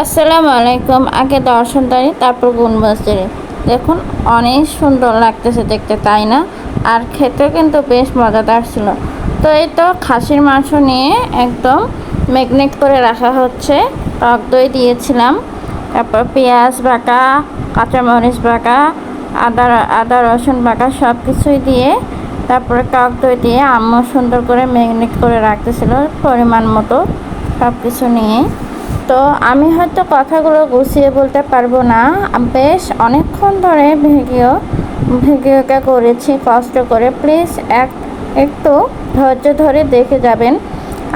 আসসালামু আলাইকুম। আগে দর্শনদারি তারপর গুণবাজারি। দেখুন অনেক সুন্দর লাগতেছে দেখতে, তাই না? আর খেতেও কিন্তু বেশ মজাদার ছিল। তো এই তো খাসির মাংস নিয়ে একদম ম্যাগনেট করে রাখা হচ্ছে। টক দই দিয়েছিলাম, তারপর পেঁয়াজ বাটা, কাঁচামরিচ বাটা, আদা আদা রসুন বাটা সব কিছুই দিয়ে, তারপরে টক দই দিয়ে আম্মু সুন্দর করে ম্যাগনেট করে রাখতেছিল পরিমাণ মতো সব কিছু নিয়ে। তো আমি হয়তো কথাগুলো গুছিয়ে বলতে পারবো না, বেশ অনেকক্ষণ ধরে ভিডিওটা করেছি কষ্ট করে। প্লিজ একটু ধৈর্য ধরে দেখে যাবেন।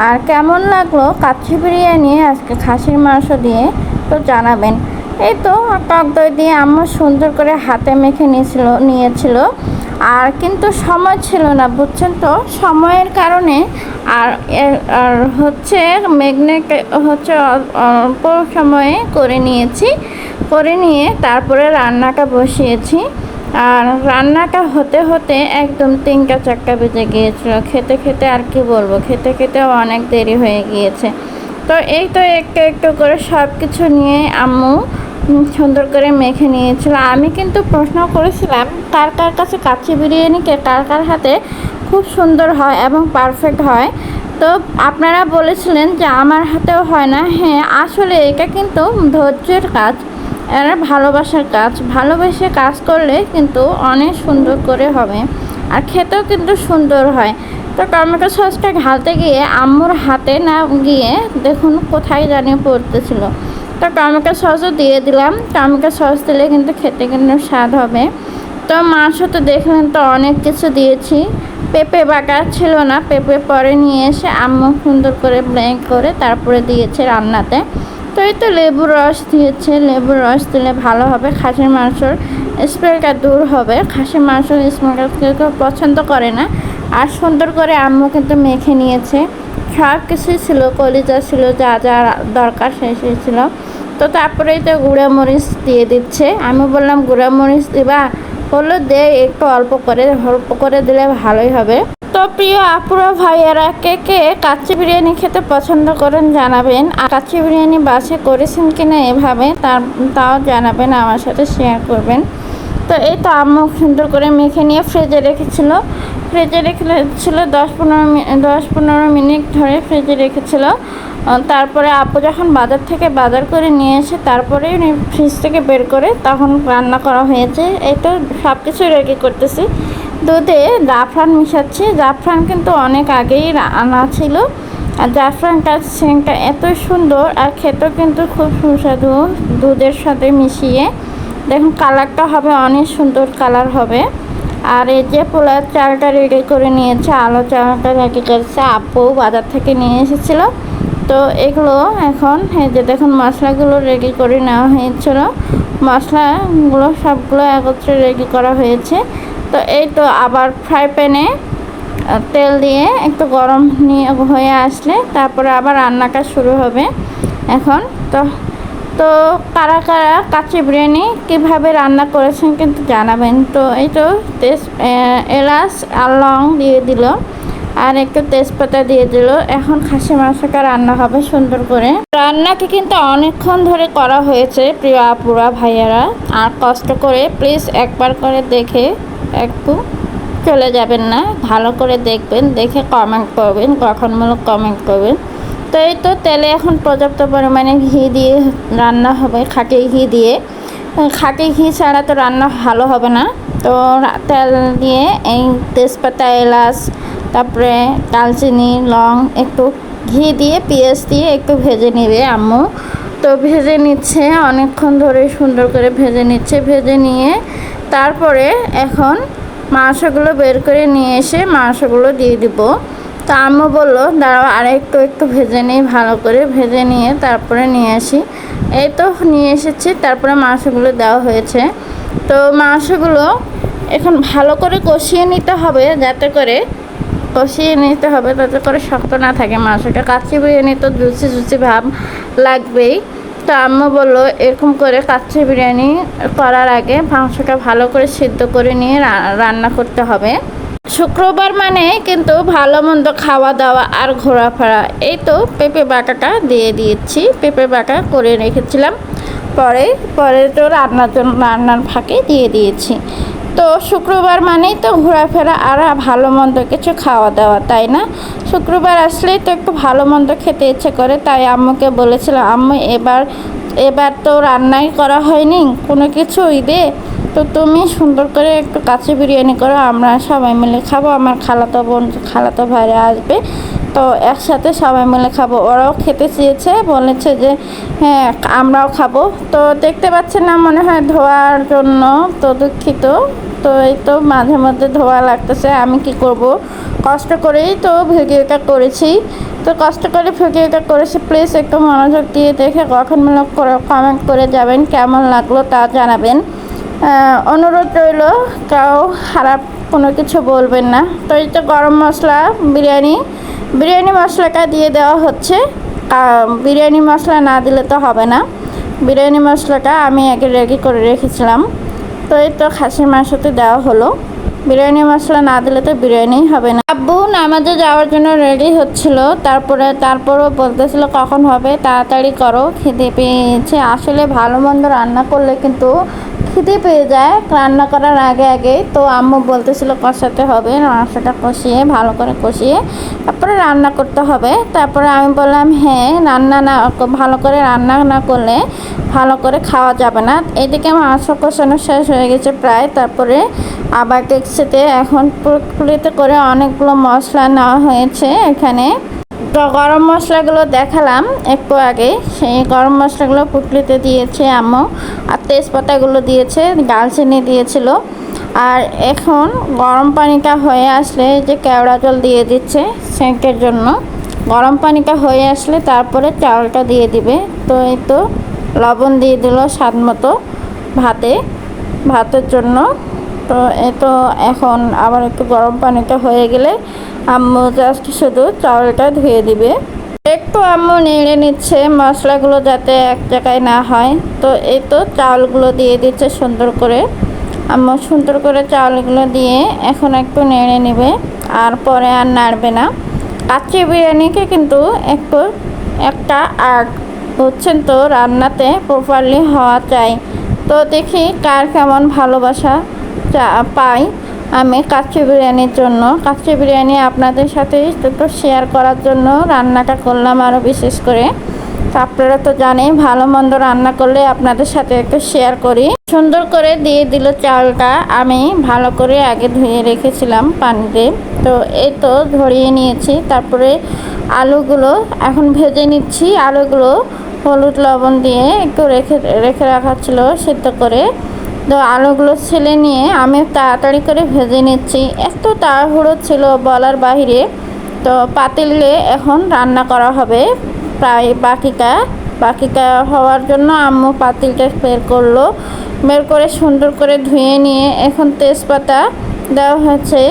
আর কেমন লাগলো কাচ্চি বিরিয়ানি আজকে খাসির মাংস দিয়ে তো জানাবেন। এই তো টক দই দিয়ে আম্মু সুন্দর করে হাতে মেখে নিয়েছিল। আর কিন্তু সময় ছিল না, বুঝছেন তো, সময়ের কারণে আর হচ্ছে ম্যাগনেট হচ্ছে অল্প সময়ে করে নিয়ে তারপরে রান্নাটা বসিয়েছি। আর রান্নাটা হতে হতে একদম 3টা 4টা বেজে গিয়েছিল। খেতে খেতে আর কি বলবো, খেতে খেতেও অনেক দেরি হয়ে গিয়েছে। তো এই তো একটু একটু করে সব কিছু নিয়ে আম্মু সুন্দর করে মেখে নিয়েছিল। আমি কিন্তু প্রশ্ন করেছিলাম কার কার কাছে কাচ্চি বিরিয়ানিকে কার কার হাতে খুব সুন্দর হয় এবং পারফেক্ট হয়। তো আপনারা বলেছিলেন যে আমার হাতেও হয় না। হ্যাঁ, আসলে এটা কিন্তু ধৈর্যের কাজ, এরা ভালোবাসার কাজ। ভালোবেসে কাজ করলে কিন্তু অনেক সুন্দর করে হবে, আর খেতেও কিন্তু সুন্দর হয়। তো টমেটো সসটা ঢালতে গিয়ে আম্মুর হাতে না গিয়ে দেখুন কোথায় জানিয়ে পড়তেছিল। তো টমেটো সসও দিয়ে দিলাম। টমেটো সস দিলে কিন্তু খেতে কিন্তু স্বাদ হবে। তো মাংস তো দেখলেন, তো অনেক কিছু দিয়েছি। পেঁপে বাটা ছিল না, পেঁপে পরে নিয়ে এসে আম্মু সুন্দর করে ব্লেন্ড করে তারপরে দিয়েছে রান্নাতে। তো এই তো লেবুর রস দিয়েছে। লেবুর রস দিলে ভালো হবে, খাসির মাংসর স্মেলটা দূর হবে। খাসির মাংসের স্মেলটা কেউ পছন্দ করে না। আর সুন্দর করে আম্মু কিন্তু মেখে নিয়েছে। সব কিছুই ছিল, কলিজা ছিল, যা যা দরকার সেই ছিল। তো তারপরেই তো গুঁড়া মরিচ দিয়ে দিচ্ছে। আমি বললাম গুঁড়া মরিচ দিবা, বললো দে একটু অল্প করে দিলে ভালোই হবে। তো প্রিয় আপুরা ভাইয়েরা, কে কে কাচ্চি বিরিয়ানি খেতে পছন্দ করেন জানাবেন। আর কাচ্চি বিরিয়ানি বাসে করেছেন কিনা এভাবে তাও জানাবেন, আমার সাথে শেয়ার করবেন। তো এই তো আম্মু সুন্দর করে মেখে নিয়ে ফ্রিজে রেখেছিল। 10-15 মিনিট ধরে ফ্রিজে রেখেছিল। তারপরে আপু যখন বাজার থেকে বাজার করে নিয়ে এসে তারপরে ফ্রিজ থেকে বের করে তখন রান্না করা হয়েছে। এই তো সব কিছু রেডি করতেছি। দুধে জাফরান মিশাচ্ছি। জাফরান কিন্তু অনেক আগেই আনা ছিল। আর জাফরানটা সেন্টটা এত সুন্দর, আর খেতেও কিন্তু খুব সুস্বাদু দুধের সাথে মিশিয়ে। দেখুন কালারটা হবে অনেক সুন্দর কালার হবে। আর এই যে পোলার চালটা রেডি করে নিয়েছে, আলো চালটা রেডি করেছে, আপু বাজার থেকে নিয়ে এসেছিলো। তো এগুলো এখন এই যে দেখুন মশলাগুলো রেডি করে নেওয়া হয়েছিল। মশলাগুলো সবগুলো একত্রে রেডি করা হয়েছে। তো এই তো আবার ফ্রাই প্যানে তেল দিয়ে একটু গরম হয়ে আসলে তারপরে আবার রান্নাটা শুরু হবে এখন। তো কারা কারা কাচ্চি বিরিয়ানি কীভাবে রান্না করেছেন কিন্তু জানাবেন। তো এই তো এলাচ আর লং দিয়ে দিল, আর একটু তেজপাতা দিয়ে দিল। এখন খাসি মাংসটা রান্না হবে সুন্দর করে। রান্নাকে কিন্তু অনেকক্ষণ ধরে করা হয়েছে প্রিয় আপুরা ভাইয়ারা, আর কষ্ট করে প্লিজ একবার করে দেখে একটু চলে যাবেন না, ভালো করে দেখবেন, দেখে কমেন্ট করবেন, গঠনমূলক কমেন্ট করবেন। তো এই তো তেলে এখন পর্যাপ্ত পরিমাণে ঘি দিয়ে রান্না হবে, খাঁটি ঘি দিয়ে। খাঁটি ঘি ছাড়া তো রান্না ভালো হবে না। তো তেল দিয়ে এই তেজপাতা, এলাচ, তারপরে দালচিনি, লং, একটু ঘি দিয়ে পেঁয়াজ দিয়ে একটু ভেজে নেবে আম্মু। তো ভেজে নিচ্ছে অনেকক্ষণ ধরে, সুন্দর করে ভেজে নিচ্ছে। ভেজে নিয়ে তারপরে এখন মাংসগুলো বের করে নিয়ে এসে মাংসগুলো দিয়ে দিব। তো আম্মু বললো দাঁড়াও আর একটু ভেজে নিই, ভালো করে ভেজে নিয়ে তারপরে নিয়ে আসি। এই তো নিয়ে এসেছি, তারপরে মাংসগুলো দেওয়া হয়েছে। তো মাংসগুলো এখন ভালো করে কষিয়ে নিতে হবে, যাতে করে শক্ত না থাকে মাংসটা। কাচ্চি বিরিয়ানি তো জুসি ভাব লাগবেই। তো আম্মু বললো এরকম করে কাচ্চি বিরিয়ানি করার আগে মাংসটা ভালো করে সিদ্ধ করে নিয়ে রান্না করতে হবে। শুক্রবার মানে কিন্তু ভালো মন্দ খাওয়া দাওয়া আর ঘোরাফেরা। এই তো পেঁপে বাটাটা দিয়ে দিয়েছি, পেঁপে বাটা করে রেখেছিলাম, পরে পরে তো রান্নার ফাঁকে দিয়ে দিয়েছি। তো শুক্রবার মানেই তো ঘোরাফেরা আর ভালো মন্দ কিছু খাওয়া দাওয়া, তাই না? শুক্রবার আসলেই তো একটু ভালো মন্দ খেতে ইচ্ছে করে। তাই আম্মুকে বলেছিলাম, আম্মু এবার এবার তো রান্নাই করা হয়নি কোনো কিছু ঈদে, তো তুমি সুন্দর করে একটু কাচ্চি বিরিয়ানি করো, আমরা সবাই মিলে খাবো। আমার খালাতো ভাইরা আসবে, তো একসাথে সবাই মিলে খাবো। ওরাও খেতে চেয়েছে, বলেছে যে হ্যাঁ আমরাও খাবো। তো দেখতে পাচ্ছেন না মনে হয় ধোয়ার জন্য, তো দুঃখিত। তো এই তো মাঝে মধ্যে ধোয়া লাগতেছে, আমি কি করব, কষ্ট করেই তো ভিডিওটা করেছি। তো কষ্ট করে ভিডিওটা করেছি, প্লিজ একটু মনোযোগ দিয়ে দেখে গঠনমূলক করে কমেন্ট করে যাবেন, কেমন লাগলো তা জানাবেন। অনুরোধ রইল, কেউ খারাপ কোনো কিছু বলবেন না। তো এই তো গরম মশলা বিরিয়ানি মশলাটা দিয়ে দেওয়া হচ্ছে। বিরিয়ানি মশলা না দিলে তো হবে না, বিরিয়ানি মশলাটা আমি আগে রেডি করে রেখেছিলাম। তো এই তো খাসির মাংসতে দেওয়া হলো, বিরিয়ানি মশলা না দিলে তো বিরিয়ানি হবে না। আব্বু নামাজে যাওয়ার জন্য রেডি হচ্ছিল, তারপরও বলতেছিল কখন হবে, তাড়াতাড়ি করো, খিদে পেয়েছে। আসলে ভালো মন্দ রান্না করলে কিন্তু খিদে পেয়ে যায় রান্না করার আগে। তো আম্মু বলতেছিল কষাতে হবে, মাংসটা কষিয়ে ভালো করে কষিয়ে তারপরে রান্না করতে হবে। তারপরে আমি বললাম হ্যাঁ, ভালো করে রান্না না করলে ভালো করে খাওয়া যাবে না। এদিকে মাংস কষানো শেষ হয়ে গেছে প্রায়। তারপরে আবার ডেকচিতে এখন পুরোপুরিতে করে অনেকগুলো মশলা নেওয়া হয়েছে এখানে। তো গরম মশলাগুলো দেখালাম একটু আগে, সেই গরম মশলাগুলো পুটলিতে দিয়েছে আম্মু, আর তেজপাতাগুলো দিয়েছে, দারচিনি দিয়েছিল। আর এখন গরম পানিটা হয়ে আসলে যে কেওড়া জল দিয়ে দিচ্ছে সেঁকের জন্য। গরম পানিটা হয়ে আসলে তারপরে চাউলটা দিয়ে দিবে। তো এই তো লবণ দিয়ে দিল স্বাদ মতো ভাতের জন্য। তো এই তো এখন আবার একটু গরম পানিটা হয়ে গেলে আম্মু জাস্ট শুধু চাউলটা ধুয়ে দিবে। একটু আম্মু নেড়ে নিচ্ছে মশলাগুলো যাতে এক জায়গায় না হয়। তো এই তো চাউলগুলো দিয়ে দিচ্ছে সুন্দর করে, আম্মু সুন্দর করে চাউলগুলো দিয়ে এখন একটু নেড়ে নেবে, আর পরে আর নাড়বে না। কাচ্চি বিরিয়ানিকে কিন্তু একটা আর্ট, বুঝছেন তো, রান্নাতে প্রপারলি হওয়া চাই। তো দেখি কার কেমন ভালোবাসা পাই আমি কাচ্চি বিরিয়ানির জন্য। কাচ্চি বিরিয়ানি আপনাদের সাথে একটু শেয়ার করার জন্য রান্নাটা করলাম আরও বিশেষ করে। তো আপনারা তো জানেন ভালো মন্দ রান্না করলে আপনাদের সাথে একটু শেয়ার করি। সুন্দর করে দিয়ে দিল চালটা, আমি ভালো করে আগে ধুয়ে রেখেছিলাম পানিতে। তো এই তো ধরিয়ে নিয়েছি। তারপরে আলুগুলো এখন ভেজে নিচ্ছি। আলুগুলো হলুদ লবণ দিয়ে একটু রেখে রাখা ছিল সিদ্ধ করে। তো আলুগুলো ছেলে নিয়ে আমি তাড়াতাড়ি করে ভেজে নিচ্ছি, এত তাড়াহুড়ো ছিল বলার বাহিরে। তো পাতিলে এখন রান্না করা হবে প্রায় বাকিটা হওয়ার জন্য আম্মু পাতিলটা বের করে সুন্দর করে ধুয়ে নিয়ে এখন তেজপাতা দেওয়া হয়েছে।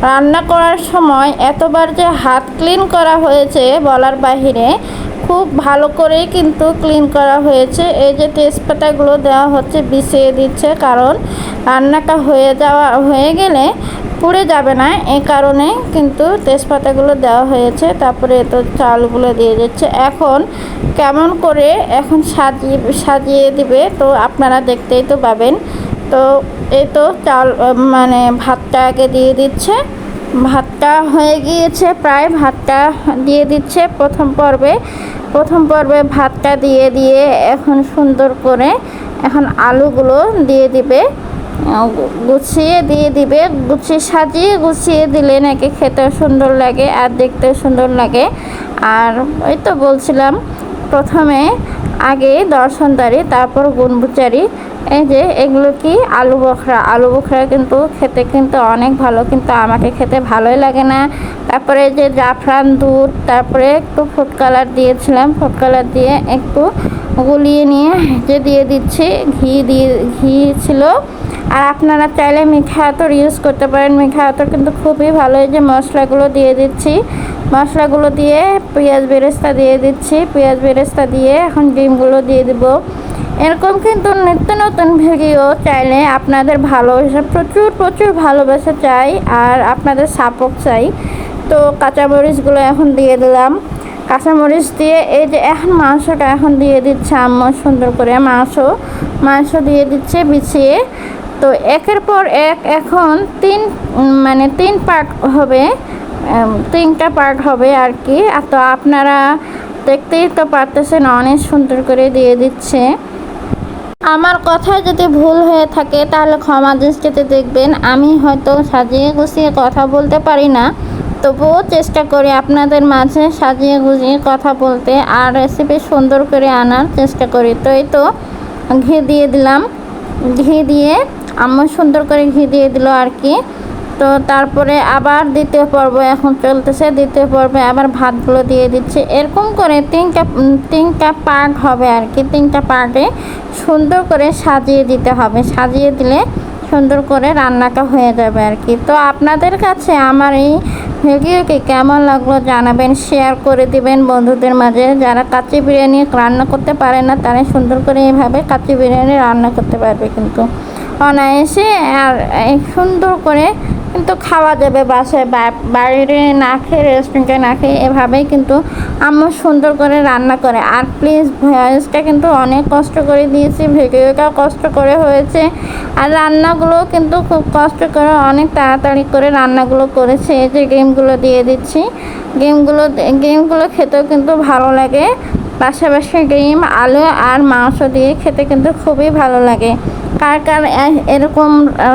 রান্না করার সময় এতবার যে হাত ক্লিন করা হয়েছে বলার বাহিরে, খুব ভালো করেই কিন্তু ক্লিন করা হয়েছে। এই যে তেজপাতাগুলো দেওয়া হচ্ছে বিছিয়ে দিচ্ছে, কারণ রান্নাটা হয়ে গেলে পুড়ে যাবে না, এই কারণে কিন্তু তেজপাতাগুলো দেওয়া হয়েছে। তারপরে তো চালগুলো দিয়ে দিচ্ছে। এখন কেমন করে এখন সাজিয়ে দিবে, তো আপনারা দেখতেই তো পাবেন। তো এই তো ভাতটা আগে দিয়ে দিচ্ছে। ভাতটা হয়ে গিয়েছে প্রায়, ভাতটা দিয়ে দিচ্ছে প্রথম পর্বে ভাতটা দিয়ে এখন সুন্দর করে এখন আলুগুলো দিয়ে দিবে, গুছিয়ে দিলে নাকি খেতেও সুন্দর লাগে আর দেখতেও সুন্দর লাগে। আর ওই তো বলছিলাম প্রথমে আগে দর্শনদারি তারপর গুণবুচারি। এই যে এগুলো কি আলু বখরা কিন্তু খেতে কিন্তু অনেক ভালো, কিন্তু আমাকে খেতে ভালোই লাগে না। তারপরে যে জাফরান দুধ, তারপরে একটু ফুড কালার দিয়েছিলাম, ফুড কালার দিয়ে একটু গুলিয়ে নিয়ে যে দিয়ে দিচ্ছি, ঘি ছিল। আর আপনারা চাইলে মিঠা আতর ইউজ করতে পারেন, মিঠা আতর কিন্তু খুবই ভালো। এই যে মশলাগুলো দিয়ে দিচ্ছি, মশলাগুলো দিয়ে পেঁয়াজ বেরেস্তা দিয়ে দিচ্ছি, পেঁয়াজ বেরেস্তা দিয়ে এখন ডিমগুলো দিয়ে দিব। এরকম কিন্তু নিত্য নতুন ভিডিও চাইলে আপনাদের ভালোবাসা প্রচুর প্রচুর ভালোবাসা চাই, আর আপনাদের সাপোর্ট চাই। তো কাঁচামরিচগুলো এখন দিয়ে দিলাম। কাঁচামরিচ দিয়ে এই যে এখন মাংসটা এখন দিয়ে দিচ্ছে আম্মু সুন্দর করে। মাংস দিয়ে দিচ্ছে বিছিয়ে। তো একের পর এক এখন তিন পার্ট হবে, 3টা পার্ট হবে আর কি। তো আপনারা দেখতেই তো পারতেছেন অনেক সুন্দর করে দিয়ে দিচ্ছে। আমার কথায় যদি ভুল হয়ে থাকে তাহলে ক্ষমা দৃষ্টিতে দেখবেন। আমি হয়তো সাজিয়ে গুছিয়ে কথা বলতে পারি না, তবুও চেষ্টা করি আপনাদের মাঝে সাজিয়ে গুছিয়ে কথা বলতে আর রেসিপি সুন্দর করে আনার চেষ্টা করি। তো এই তো ঘি দিয়ে দিলাম। ঘি দিয়ে আম্মু সুন্দর করে ঘি দিয়ে দিল আর কি। তো তারপরে আবার দ্বিতীয় পর্ব এখন চলতেছে। দ্বিতীয় পর্বে আবার ভাতগুলো দিয়ে দিচ্ছে। এরকম করে তিনটা পার্ট হবে আর কি। 3টা পার্টে সুন্দর করে সাজিয়ে দিতে হবে। সাজিয়ে দিলে সুন্দর করে রান্নাটা হয়ে যাবে আর কি। তো আপনাদের কাছে আমার এই ভিডিওকে কেমন লাগলো জানাবেন, শেয়ার করে দিবেন বন্ধুদের মাঝে। যারা কাচ্চি বিরিয়ানি রান্না করতে পারে না তারা সুন্দর করে এইভাবে কাচ্চি বিরিয়ানি রান্না করতে পারবে কিন্তু অনায়াসে, আর সুন্দর করে কিন্তু খাওয়া যাবে বাসায়, বাইরে না খেয়ে রেস্টুরেন্টে না খেয়ে। এভাবেই কিন্তু আম্মু সুন্দর করে রান্না করে। আর প্লিজ ভয়েসটা কিন্তু অনেক কষ্ট করে দিয়েছি, ভিডিওটাও কষ্ট করে হয়েছে, আর রান্নাগুলো কিন্তু খুব কষ্ট করে অনেক তাড়াতাড়ি করে রান্নাগুলো করেছে। এই যে গেমগুলো দিয়ে দিচ্ছি। গেমগুলো খেতেও কিন্তু ভালো লাগে। পাশাপাশি ডিম আলু আর মাংস দিয়ে খেতে কিন্তু খুবই ভালো লাগে। কার কার এরকম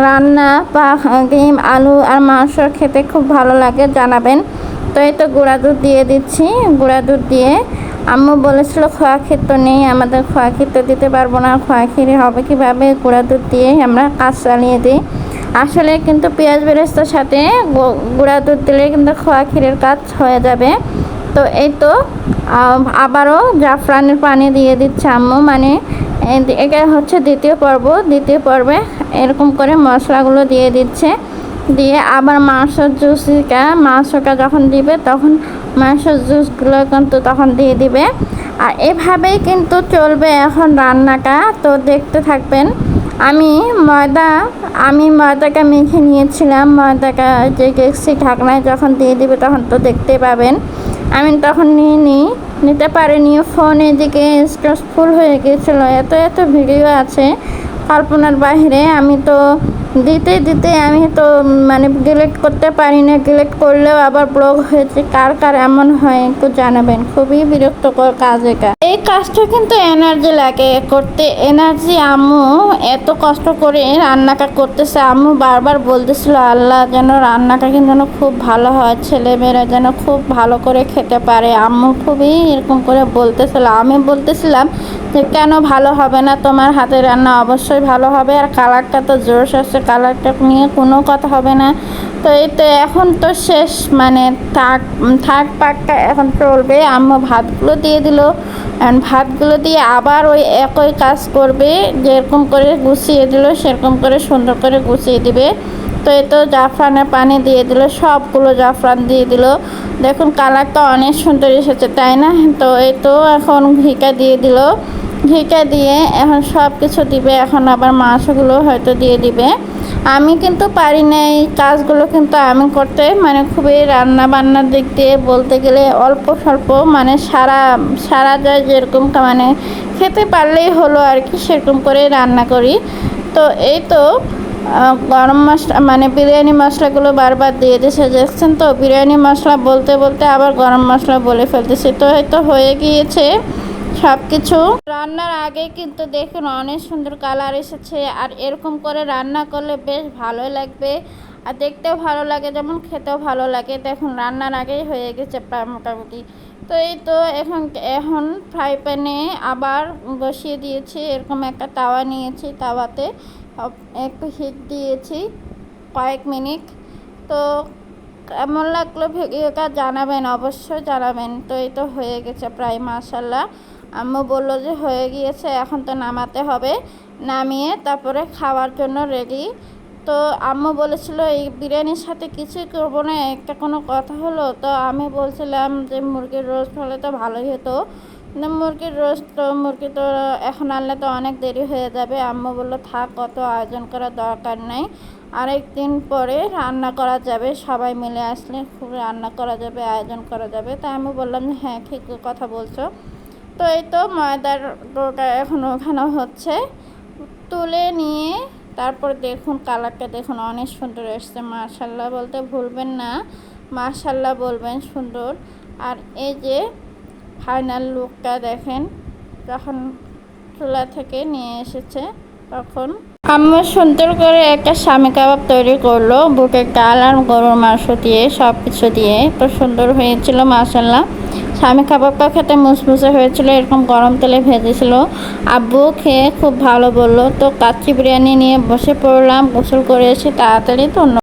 রান্না বা ডিম আলু আর মাংস খেতে খুব ভালো লাগে জানাবেন। তো এই তো গুঁড়া দুধ দিয়ে দিচ্ছি। গুঁড়া দুধ দিয়ে আম্মু বলেছিল খোয়া ক্ষীর তো নেই, আমাদের খোয়া ক্ষীর তো দিতে পারবো না, খোয়া ক্ষীরে হবে কীভাবে, গুঁড়া দুধ দিয়ে আমরা কাজ চালিয়ে দিই। আসলে কিন্তু পেঁয়াজ বেরেস্তার সাথে গুঁড়া দুধ দিলে কিন্তু খোয়া ক্ষীরের কাজ হয়ে যাবে। তো এই তো আবারও জাফরানের পানি দিয়ে দিচ্ছে আম্মু। মানে এটা হচ্ছে দ্বিতীয় পর্বে এরকম করে মশলাগুলো দিয়ে দিচ্ছে। দিয়ে আবার মাংসটা যখন দিবে তখন মাংসের জুসগুলো কিন্তু তখন দিয়ে দিবে। আর এভাবেই কিন্তু চলবে এখন রান্নাটা। তো দেখতে থাকবেন। আমি ময়দাটা মেখে নিয়েছিলাম। ময়দাটা যে দেখছি ঢাকনায় যখন দিয়ে দিবে তখন তো দেখতে পাবেন। আমি তখন নিতে পারিনি, ফোন এদিকে স্টোরেজ ফুল হয়ে গিয়েছিলো। এত ভিডিও আছে কল্পনার বাইরে। আমি তো দিতে আমি তো মানে ডিলিট করতে পারি না। ডিলিট করলেও আবার ব্লগ হয়েছে। কার এমন হয় একটু জানাবেন। খুবই বিরক্তকর কাজ এটা। এই কাজটা কিন্তু এনার্জি লাগে করতে। আম্মু এত কষ্ট করে রান্নাটা করতেছে। আম্মু বারবার বলতেছিল আল্লাহ যেন রান্নাটা কিন্তু যেন খুব ভালো হয়, ছেলেমেয়েরা যেন খুব ভালো করে খেতে পারে। আম্মু খুবই এরকম করে বলতেছিল। আমি বলতেছিলাম যে কেন ভালো হবে না, তোমার হাতের রান্না অবশ্যই ভালো হবে। আর কালারটা তো জোশ আছে, কালারটা নিয়ে কোনো কথা হবে না। তো এই তো এখন তো শেষ, মানে থার্ড পার্টটা এখন চলবে। আম্মু ভাতগুলো দিয়ে দিল। ভাতগুলো দিয়ে আবার ওই একই কাজ করবে, যেরকম করে গুছিয়ে দিল সেরকম করে সুন্দর করে গুছিয়ে দিবে। তো এই তো জাফরানের পানি দিয়ে দিল, সবগুলো জাফরান দিয়ে দিল। দেখুন কালারটা অনেক সুন্দর এসেছে তাই না। তো এই তো এখন ঘিটা দিয়ে দিল। ঘিটা দিয়ে এখন সব কিছু দিবে। এখন আবার মাংসগুলো হয়তো দিয়ে দিবে। আমি কিন্তু পারি না এই কাজগুলো, কিন্তু আমি করতে মানে খুবই রান্না বান্নার দিক দিয়ে বলতে গেলে অল্প স্বল্প মানে সারা যায় যেরকম, মানে খেতে পারলেই হলো আর কি, সেরকম করে রান্না করি। তো এই তো গরম মশলা মানে বিরিয়ানি মশলাগুলো বারবার দিয়ে দিয়েছে দেখছেন তো। বিরিয়ানি মশলা বলতে বলতে আবার গরম মশলা বলে ফেলতেছে। তো হয়তো হয়ে গিয়েছে সব কিছু। রান্নার আগে কিন্তু দেখুন অনেক সুন্দর কালার এসেছে। আর এরকম করে রান্না করলে বেশ ভালোই লাগবে, আর দেখতেও ভালো লাগে যেমন খেতেও ভালো লাগে। দেখুন রান্নার আগেই হয়ে গেছে প্রায় মোটামুটি। তো এই তো এখন ফ্রাই প্যানে আবার বসিয়ে দিয়েছি। এরকম একটা তাওয়া নিয়েছি, তাওয়াতে একটু হিট দিয়েছি কয়েক মিনিট। তো কেমন লাগলো ভিডিওটা জানাবেন, অবশ্যই জানাবেন। তো এই তো হয়ে গেছে প্রায় মাশাল্লাহ। আম্মু বললো যে হয়ে গিয়েছে, এখন তো নামাতে হবে। নামিয়ে তারপরে খাওয়ার জন্য রেডি। তো আম্মু বলেছিল এই বিরিয়ানির সাথে কিছুই করবো না, একটা কোনো কথা হলো। তো আমি বলছিলাম যে মুরগির রোস্ট হলে তো ভালোই হতো। না মুরগির রোস্ট, মুরগি তো এখন আনলে তো অনেক দেরি হয়ে যাবে। আম্মু বললো থাক, অত আয়োজন করার দরকার নেই, আরেকদিন পরে রান্না করা যাবে, সবাই মিলে আসলে খুব রান্না করা যাবে, আয়োজন করা যাবে। তাই আমি বললাম যে হ্যাঁ ঠিক কথা বলছো। তো এই তো ময়দার ডোটা এখন ওখানে হচ্ছে, তুলে নিয়ে তারপর দেখুন কালারটা দেখুন অনেক সুন্দর এসছে। মাশাল্লাহ বলতে ভুলবেন না, মাশাল্লাহ বলবেন, সুন্দর। আর এই যে ফাইনাল লুকটা দেখেন, যখন চুলা থেকে নিয়ে এসেছে তখন আম্মু সুন্দর করে একটা স্বামী কাবাব তৈরি করলো বুটের ডাল আর গরুর মাংস দিয়ে, সব কিছু দিয়ে। তো সুন্দর হয়েছিল মাশাল্লাহ। স্বামী কাবাবটা খেতে মুসমুসে হয়েছিল, এরকম গরম তেলে ভেজেছিল। আব্বু খেয়ে খুব ভালো বললো। তো কাচ্চি বিরিয়ানি নিয়ে বসে পড়লাম, গোসল করে এসে তাড়াতাড়ি। ধন্যবাদ।